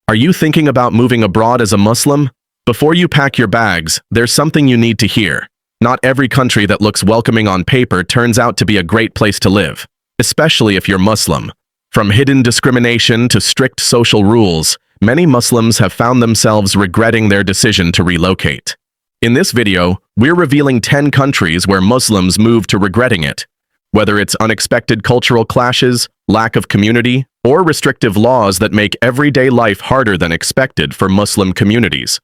Are you thinking about moving abroad as a Muslim? Before you pack your bags, there's something you need to hear. Not every country that looks welcoming on paper turns out to be a great place to live, especially if you're Muslim. From hidden discrimination to strict social rules, many Muslims have found themselves regretting their decision to relocate. In this video, we're revealing 10 countries where Muslims moved to regretting it. Whether it's unexpected cultural clashes, lack of community, or restrictive laws that make everyday life harder than expected for Muslim communities.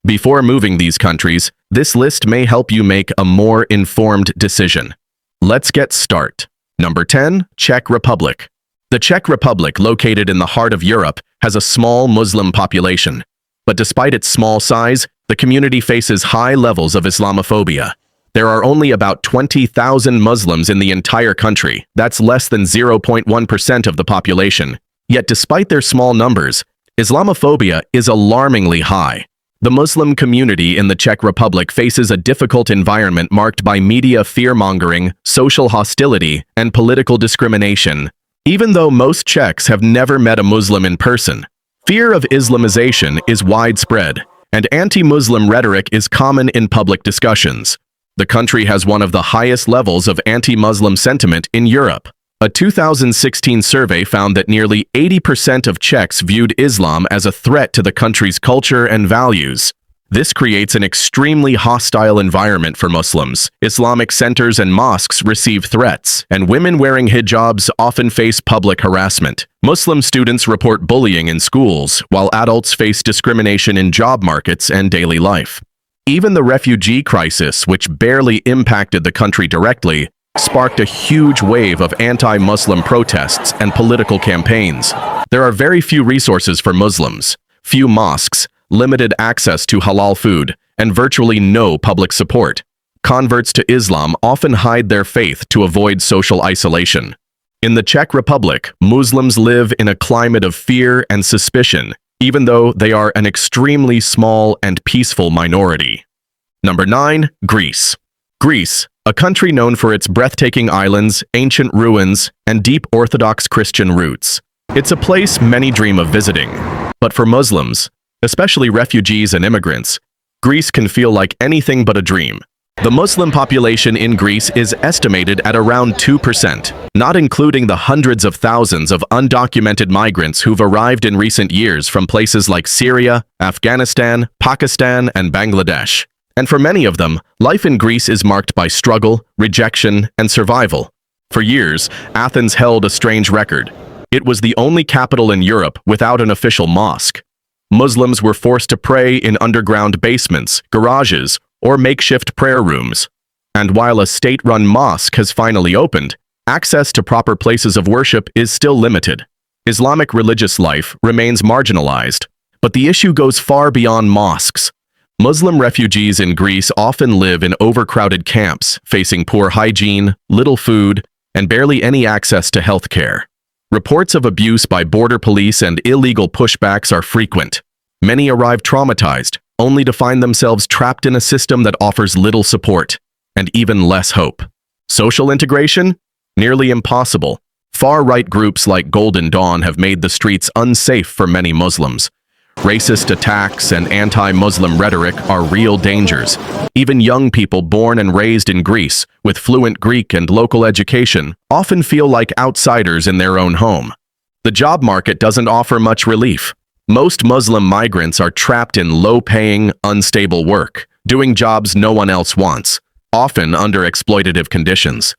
Before moving these countries, this list may help you make a more informed decision. Let's get started. Number 10, Czech Republic. The Czech Republic, located in the heart of Europe, has a small Muslim population. But despite its small size, the community faces high levels of Islamophobia. There are only about 20,000 Muslims in the entire country. That's less than 0.1% of the population. Yet despite their small numbers, Islamophobia is alarmingly high. The Muslim community in the Czech Republic faces a difficult environment marked by media fear-mongering, social hostility, and political discrimination. Even though most Czechs have never met a Muslim in person, fear of Islamization is widespread, and anti-Muslim rhetoric is common in public discussions. The country has one of the highest levels of anti-Muslim sentiment in Europe. A 2016 survey found that nearly 80% of Czechs viewed Islam as a threat to the country's culture and values. This creates an extremely hostile environment for Muslims. Islamic centers and mosques receive threats, and women wearing hijabs often face public harassment. Muslim students report bullying in schools, while adults face discrimination in job markets and daily life. Even the refugee crisis, which barely impacted the country directly, sparked a huge wave of anti-Muslim protests and political campaigns. There are very few resources for Muslims, few mosques, limited access to halal food, and virtually no public support. Converts to Islam often hide their faith to avoid social isolation. In the Czech Republic, Muslims live in a climate of fear and suspicion, even though they are an extremely small and peaceful minority. Number 9, Greece. Greece, a country known for its breathtaking islands, ancient ruins, and deep Orthodox Christian roots. It's a place many dream of visiting. But for Muslims, especially refugees and immigrants, Greece can feel like anything but a dream. The Muslim population in Greece is estimated at around 2%, not including the hundreds of thousands of undocumented migrants who've arrived in recent years from places like Syria, Afghanistan, Pakistan, and Bangladesh. And for many of them, life in Greece is marked by struggle, rejection, and survival. For years, Athens held a strange record. It was the only capital in Europe without an official mosque. Muslims were forced to pray in underground basements, garages, or makeshift prayer rooms. And while a state-run mosque has finally opened, access to proper places of worship is still limited. Islamic religious life remains marginalized, but the issue goes far beyond mosques. Muslim refugees in Greece often live in overcrowded camps, facing poor hygiene, little food, and barely any access to health care. Reports of abuse by border police and illegal pushbacks are frequent. Many arrive traumatized, only to find themselves trapped in a system that offers little support, and even less hope. Social integration? Nearly impossible. Far-right groups like Golden Dawn have made the streets unsafe for many Muslims. Racist attacks and anti-Muslim rhetoric are real dangers. Even young people born and raised in Greece, with fluent Greek and local education, often feel like outsiders in their own home. The job market doesn't offer much relief. Most Muslim migrants are trapped in low-paying, unstable work, doing jobs no one else wants, often under exploitative conditions.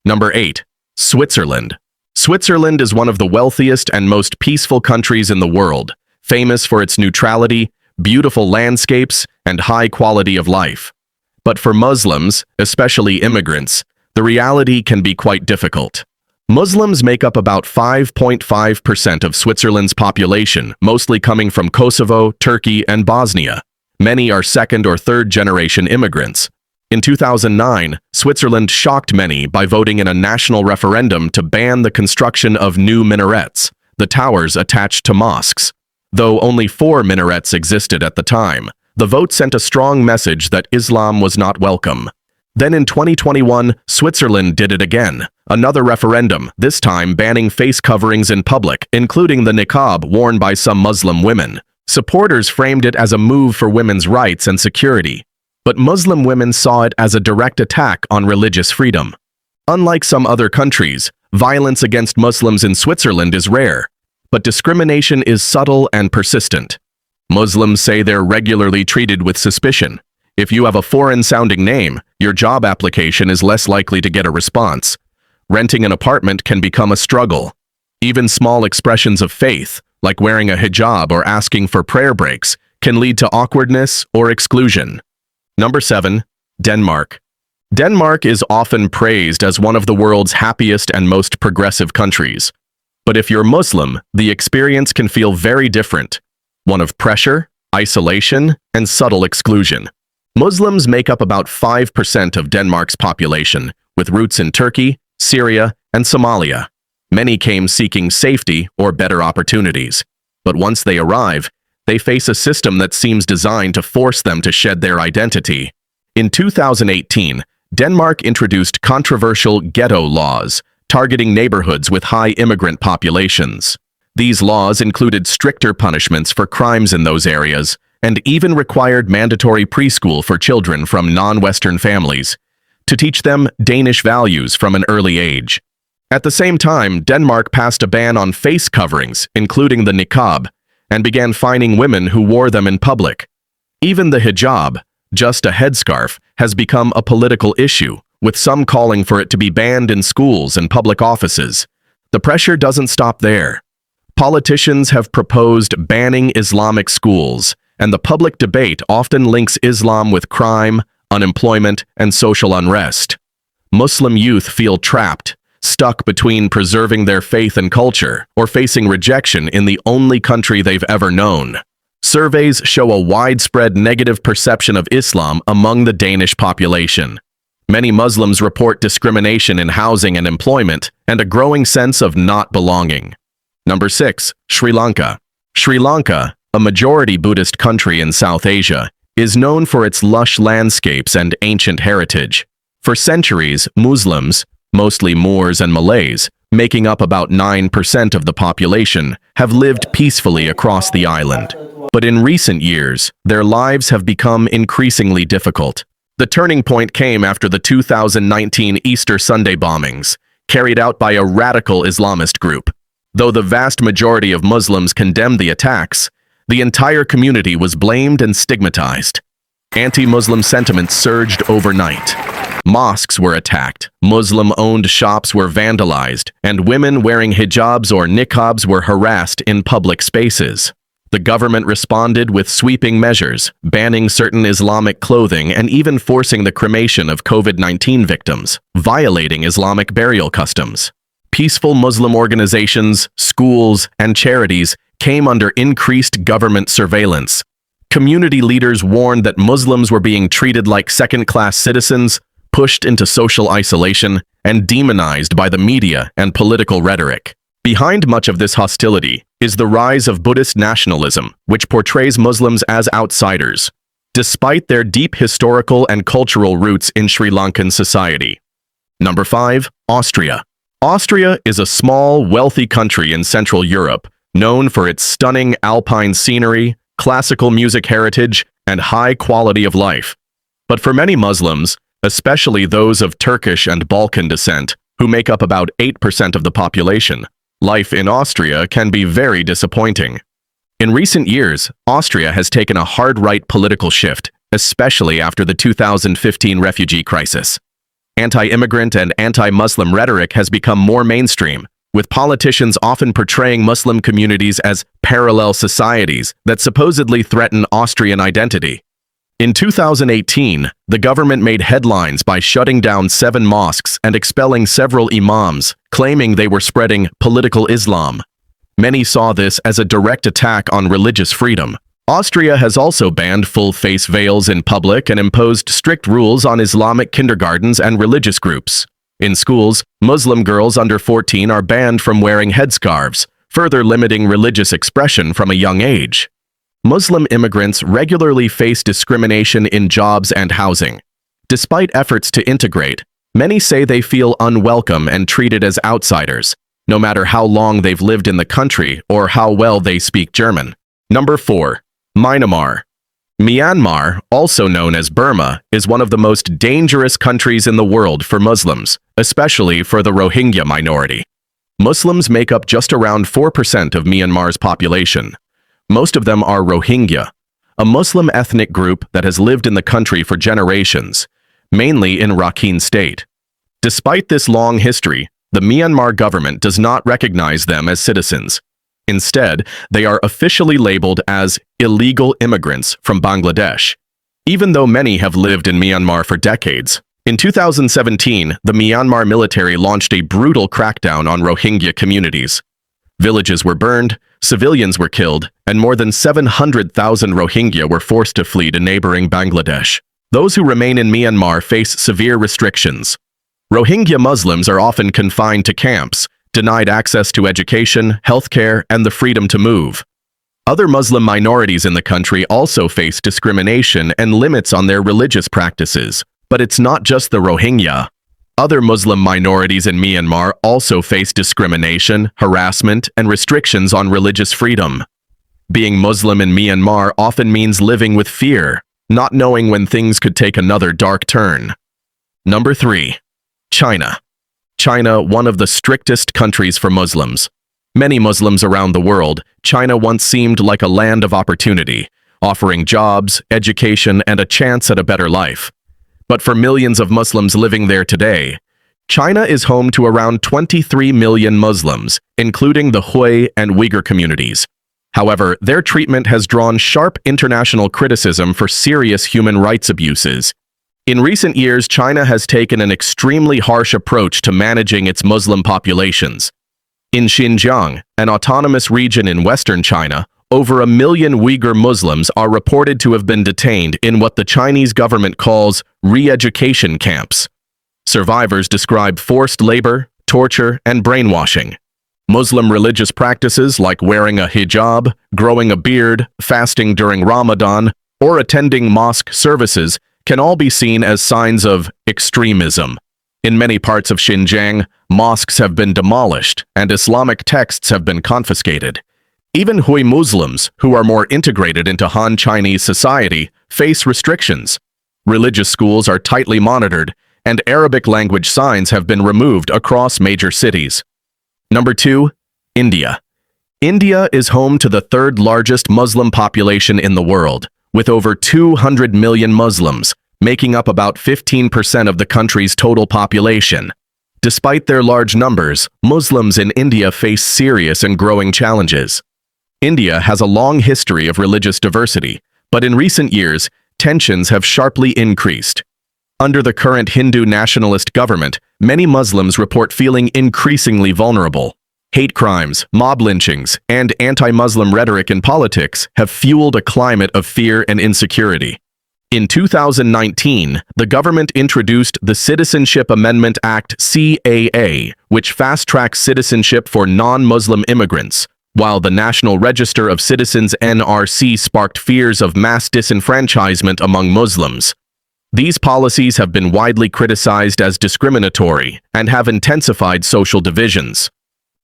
Number 8, Switzerland. Switzerland is one of the wealthiest and most peaceful countries in the world, famous for its neutrality, beautiful landscapes, and high quality of life. But for Muslims, especially immigrants, the reality can be quite difficult. Muslims make up about 5.5% of Switzerland's population, mostly coming from Kosovo, Turkey, and Bosnia. Many are second- or third-generation immigrants. In 2009, Switzerland shocked many by voting in a national referendum to ban the construction of new minarets, the towers attached to mosques. Though only 4 minarets existed at the time, the vote sent a strong message that Islam was not welcome. Then in 2021, Switzerland did it again. Another referendum, this time banning face coverings in public, including the niqab worn by some Muslim women. Supporters framed it as a move for women's rights and security, but Muslim women saw it as a direct attack on religious freedom. Unlike some other countries, violence against Muslims in Switzerland is rare, but discrimination is subtle and persistent. Muslims say they're regularly treated with suspicion. If you have a foreign-sounding name, your job application is less likely to get a response. Renting an apartment can become a struggle. Even small expressions of faith, like wearing a hijab or asking for prayer breaks, can lead to awkwardness or exclusion. Number 7. Denmark. Denmark is often praised as one of the world's happiest and most progressive countries. But if you're Muslim, the experience can feel very different. One of pressure, isolation, and subtle exclusion. Muslims make up about 5% of Denmark's population, with roots in Turkey, Syria, and Somalia. Many came seeking safety or better opportunities. But once they arrive, they face a system that seems designed to force them to shed their identity. In 2018, Denmark introduced controversial ghetto laws, targeting neighborhoods with high immigrant populations. These laws included stricter punishments for crimes in those areas, and even required mandatory preschool for children from non-Western families, to teach them Danish values from an early age. At the same time, Denmark passed a ban on face coverings, including the niqab, and began fining women who wore them in public. Even the hijab, just a headscarf, has become a political issue, with some calling for it to be banned in schools and public offices. The pressure doesn't stop there. Politicians have proposed banning Islamic schools, and the public debate often links Islam with crime, unemployment, and social unrest. Muslim youth feel trapped, stuck between preserving their faith and culture or facing rejection in the only country they've ever known. Surveys show a widespread negative perception of Islam among the Danish population. Many Muslims report discrimination in housing and employment and a growing sense of not belonging. Number 6. Sri Lanka. Sri Lanka, a majority Buddhist country in South Asia, is known for its lush landscapes and ancient heritage. For centuries, Muslims, mostly Moors and Malays, making up about 9% of the population, have lived peacefully across the island. But in recent years, their lives have become increasingly difficult. The turning point came after the 2019 Easter Sunday bombings, carried out by a radical Islamist group. Though the vast majority of Muslims condemned the attacks, the entire community was blamed and stigmatized. Anti-Muslim sentiments surged overnight. Mosques were attacked, Muslim-owned shops were vandalized, and women wearing hijabs or niqabs were harassed in public spaces. The government responded with sweeping measures, banning certain Islamic clothing and even forcing the cremation of COVID-19 victims, violating Islamic burial customs. Peaceful Muslim organizations, schools, and charities came under increased government surveillance. Community leaders warned that Muslims were being treated like second-class citizens, pushed into social isolation, and demonized by the media and political rhetoric. Behind much of this hostility is the rise of Buddhist nationalism, which portrays Muslims as outsiders, despite their deep historical and cultural roots in Sri Lankan society. Number 5. Austria. Austria is a small, wealthy country in Central Europe, known for its stunning alpine scenery, classical music heritage, and high quality of life. But for many Muslims, especially those of Turkish and Balkan descent, who make up about 8% of the population, life in Austria can be very disappointing. In recent years, Austria has taken a hard-right political shift, especially after the 2015 refugee crisis. Anti-immigrant and anti-Muslim rhetoric has become more mainstream, with politicians often portraying Muslim communities as parallel societies that supposedly threaten Austrian identity. In 2018, the government made headlines by shutting down 7 mosques and expelling several imams, claiming they were spreading political Islam. Many saw this as a direct attack on religious freedom. Austria has also banned full-face veils in public and imposed strict rules on Islamic kindergartens and religious groups. In schools, Muslim girls under 14 are banned from wearing headscarves, further limiting religious expression from a young age. Muslim immigrants regularly face discrimination in jobs and housing. Despite efforts to integrate, many say they feel unwelcome and treated as outsiders, no matter how long they've lived in the country or how well they speak German. Number 4. Myanmar. Myanmar, also known as Burma, is one of the most dangerous countries in the world for Muslims, especially for the Rohingya minority. Muslims make up just around 4% of Myanmar's population. Most of them are Rohingya, a Muslim ethnic group that has lived in the country for generations, mainly in Rakhine State. Despite this long history, the Myanmar government does not recognize them as citizens. Instead, they are officially labeled as illegal immigrants from Bangladesh, even though many have lived in Myanmar for decades. In 2017, the Myanmar military launched a brutal crackdown on Rohingya communities. Villages were burned, civilians were killed, and more than 700,000 Rohingya were forced to flee to neighboring Bangladesh. Those who remain in Myanmar face severe restrictions. Rohingya Muslims are often confined to camps, denied access to education, healthcare, and the freedom to move. Other Muslim minorities in the country also face discrimination and limits on their religious practices. But it's not just the Rohingya. Other Muslim minorities in Myanmar also face discrimination, harassment, and restrictions on religious freedom. Being Muslim in Myanmar often means living with fear, not knowing when things could take another dark turn. Number 3. China. China, one of the strictest countries for Muslims. Many Muslims around the world, China once seemed like a land of opportunity, offering jobs, education, and a chance at a better life. But for millions of Muslims living there today, China is home to around 23 million Muslims, including the Hui and Uyghur communities. However, their treatment has drawn sharp international criticism for serious human rights abuses. In recent years, China has taken an extremely harsh approach to managing its Muslim populations. In Xinjiang, an autonomous region in western China, over 1 million Uyghur Muslims are reported to have been detained in what the Chinese government calls re-education camps. Survivors describe forced labor, torture, and brainwashing. Muslim religious practices like wearing a hijab, growing a beard, fasting during Ramadan, or attending mosque services can all be seen as signs of extremism. In many parts of Xinjiang, mosques have been demolished and Islamic texts have been confiscated. Even Hui Muslims, who are more integrated into Han Chinese society, face restrictions. Religious schools are tightly monitored, and Arabic language signs have been removed across major cities. Number 2. India. India is home to the third largest Muslim population in the world, with over 200 million Muslims, making up about 15% of the country's total population. Despite their large numbers, Muslims in India face serious and growing challenges. India has a long history of religious diversity, but in recent years, tensions have sharply increased. Under the current Hindu nationalist government, many Muslims report feeling increasingly vulnerable. Hate crimes, mob lynchings, and anti-Muslim rhetoric in politics have fueled a climate of fear and insecurity. In 2019, the government introduced the Citizenship Amendment Act (CAA), which fast-tracks citizenship for non-Muslim immigrants, while the National Register of Citizens (NRC) sparked fears of mass disenfranchisement among Muslims. These policies have been widely criticized as discriminatory and have intensified social divisions.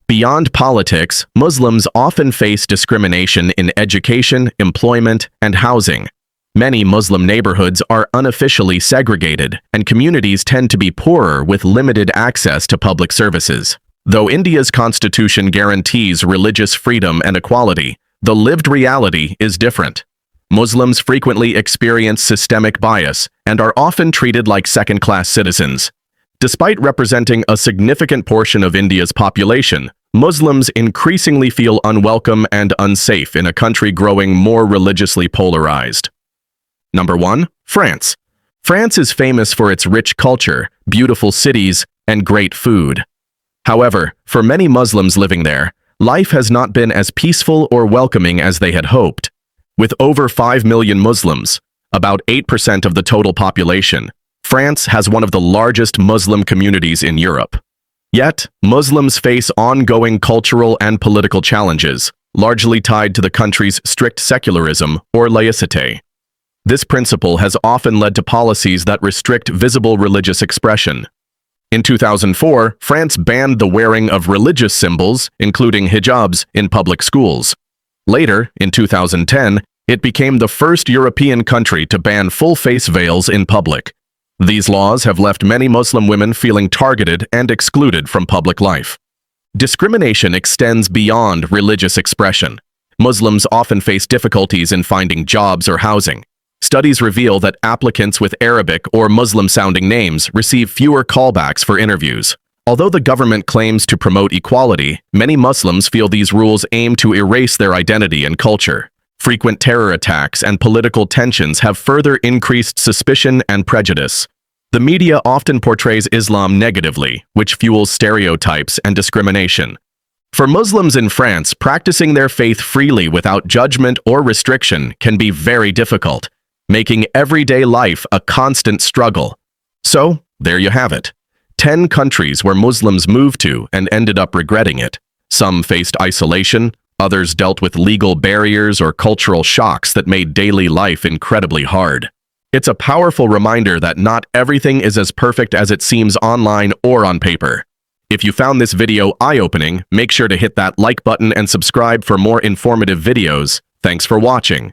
Beyond politics, Muslims often face discrimination in education, employment, and housing. Many Muslim neighborhoods are unofficially segregated, and communities tend to be poorer with limited access to public services. Though India's constitution guarantees religious freedom and equality, the lived reality is different. Muslims frequently experience systemic bias and are often treated like second-class citizens. Despite representing a significant portion of India's population, Muslims increasingly feel unwelcome and unsafe in a country growing more religiously polarized. Number 1. France. France is famous for its rich culture, beautiful cities, and great food. However, for many Muslims living there, life has not been as peaceful or welcoming as they had hoped. With over 5 million Muslims, about 8% of the total population, France has one of the largest Muslim communities in Europe. Yet, Muslims face ongoing cultural and political challenges, largely tied to the country's strict secularism or laïcité. This principle has often led to policies that restrict visible religious expression. In 2004, France banned the wearing of religious symbols, including hijabs, in public schools. Later, in 2010, it became the first European country to ban full-face veils in public. These laws have left many Muslim women feeling targeted and excluded from public life. Discrimination extends beyond religious expression. Muslims often face difficulties in finding jobs or housing. Studies reveal that applicants with Arabic or Muslim-sounding names receive fewer callbacks for interviews. Although the government claims to promote equality, many Muslims feel these rules aim to erase their identity and culture. Frequent terror attacks and political tensions have further increased suspicion and prejudice. The media often portrays Islam negatively, which fuels stereotypes and discrimination. For Muslims in France, practicing their faith freely without judgment or restriction can be very difficult, making everyday life a constant struggle. So, there you have it. 10 countries where Muslims moved to and ended up regretting it. Some faced isolation, others dealt with legal barriers or cultural shocks that made daily life incredibly hard. It's a powerful reminder that not everything is as perfect as it seems online or on paper. If you found this video eye-opening, make sure to hit that like button and subscribe for more informative videos. Thanks for watching.